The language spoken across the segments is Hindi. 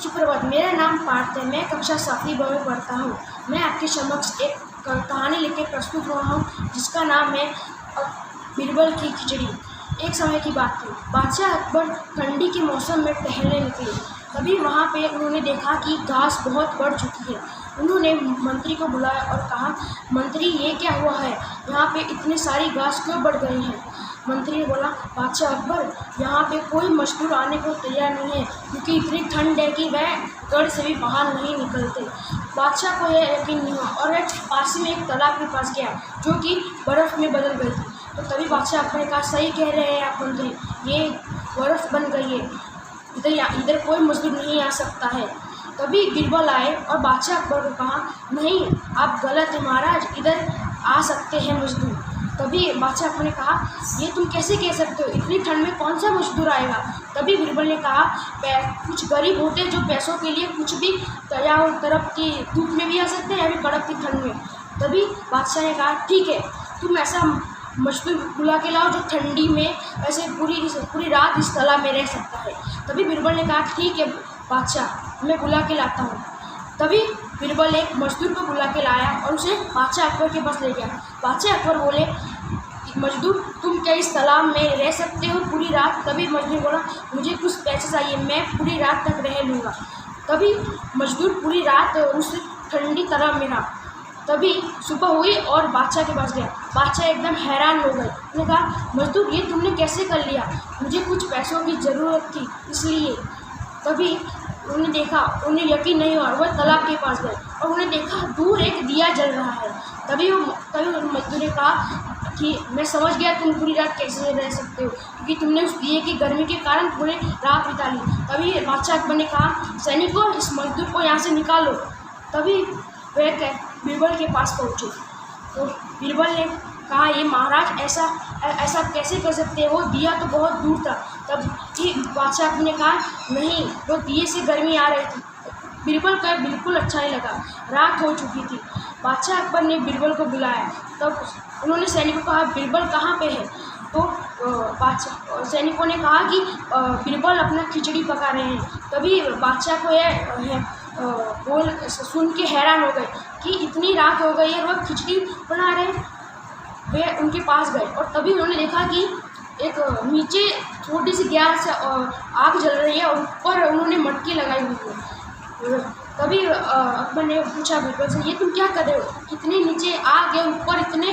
सुप्रभात, मेरा नाम पार्थ है। मैं कक्षा 7वीं ब में पढ़ता हूँ। मैं आपके समक्ष एक कहानी लेकर प्रस्तुत हुआ हूँ जिसका नाम है बीरबल की खिचड़ी। एक समय की बात थी। बादशाह अकबर ठंडी के मौसम में टहलने निकले। तभी वहाँ पे उन्होंने देखा कि घास बहुत बढ़ चुकी है। उन्होंने मंत्री को बुलाया और कहा, मंत्री ये क्या हुआ है, यहाँ पे इतनी सारी घास क्यों बढ़ गई है। मंत्री ने बोला, बादशाह अकबर, यहाँ पे कोई मजदूर आने को तैयार नहीं है क्योंकि इतनी ठंड है कि वह गढ़ से भी बाहर नहीं निकलते। बादशाह को यह यकीन नहीं हुआ और वह पास में एक तालाब के पास गया जो कि बर्फ़ में बदल गई थी। तो तभी बादशाह अकबर ने कहा, सही कह रहे हैं आप मंत्री, ये बर्फ़ बन गई है, इधर कोई मजदूर नहीं आ सकता है। तभी बीरबल आए और बादशाह अकबर को कहा, नहीं आप गलत हैं महाराज, इधर आ सकते हैं मजदूर। तभी बादशाह अकबर ने कहा, ये तुम कैसे कह सकते हो, इतनी ठंड में कौन सा मजदूर आएगा। तभी बीरबल ने कहा, कुछ गरीब होते हैं जो पैसों के लिए कुछ भी तैयार तरफ की धूप में भी आ सकते हैं या फिर कड़क की ठंड में। तभी बादशाह ने कहा, ठीक है, तुम ऐसा मजदूर बुला के लाओ जो ठंडी में ऐसे पूरी रात इस तालाब में रह सकता है। तभी बीरबल ने कहा, ठीक है बादशाह, मैं बुला के लाता हूँ। तभी बीरबल एक मजदूर को बुला के लाया और उसे बादशाह अकबर के पास ले गया। बादशाह अकबर बोले, मजदूर तुम क्या इस तालाब में रह सकते हो पूरी रात। तभी मजदूर बोला, मुझे कुछ पैसे चाहिए, मैं पूरी रात तक रह लूँगा। तभी मजदूर पूरी रात उस ठंडी तालाब में रहा। तभी सुबह हुई और बादशाह के पास गया। बादशाह एकदम हैरान हो गए। उन्होंने कहा, मजदूर ये तुमने कैसे कर लिया, मुझे कुछ पैसों की ज़रूरत थी इसलिए। तभी उन्होंने देखा, उन्हें यकीन नहीं हुआ, वह तालाब के पास गए और उन्होंने देखा दूर एक दिया जल रहा है। तभी मजदूर ने कहा कि मैं समझ गया तुम पूरी रात कैसे रह सकते हो, क्योंकि तुमने उस दिए की गर्मी के कारण पूरे रात बिता ली। तभी बादशाह अकबर ने कहा, सैनिकों इस मजदूर को यहाँ से निकालो। तभी वह बीरबल के पास पहुँचे तो बीरबल ने कहा, ये महाराज ऐसा कैसे कर सकते हैं, वो दिया तो बहुत दूर था। तब कि बादशाह अकबर ने कहा, नहीं वो दिए से गर्मी आ रही थी। बीरबल का बिल्कुल अच्छा नहीं लगा, रात हो चुकी थी। बादशाह अकबर ने बीरबल को बुलाया। तब उन्होंने सैनिकों को कहा, बीरबल कहाँ पे है। तो सैनिकों ने कहा कि बीरबल अपना खिचड़ी पका रहे हैं। तभी बादशाह को यह सुन के हैरान हो गए कि इतनी रात हो गई है, वह खिचड़ी बना रहे हैं। वे उनके पास गए और तभी उन्होंने देखा कि एक नीचे छोटी सी गैस आग जल रही है और ऊपर उन्होंने मटकी लगाई हुई है। तभी अकबर ने पूछा बीरबल से, ये तुम क्या कर रहे हो, कितने नीचे आग है, ऊपर इतने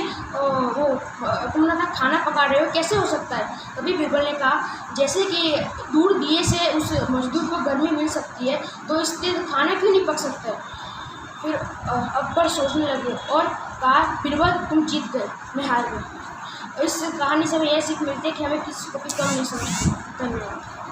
तुम लोग खाना पका रहे हो, कैसे हो सकता है। तभी बीरबल ने कहा, जैसे कि दूर दिए से उस मजदूर को गर्मी मिल सकती है तो इससे खाना क्यों नहीं पक सकता है। फिर अकबर सोचने लगे और कहा, बीरबल तुम जीत गए, मैं हार गया। इस कहानी से हमें यह सीख मिलती है कि हमें किसी को भी कम नहीं समझना। धन्यवाद।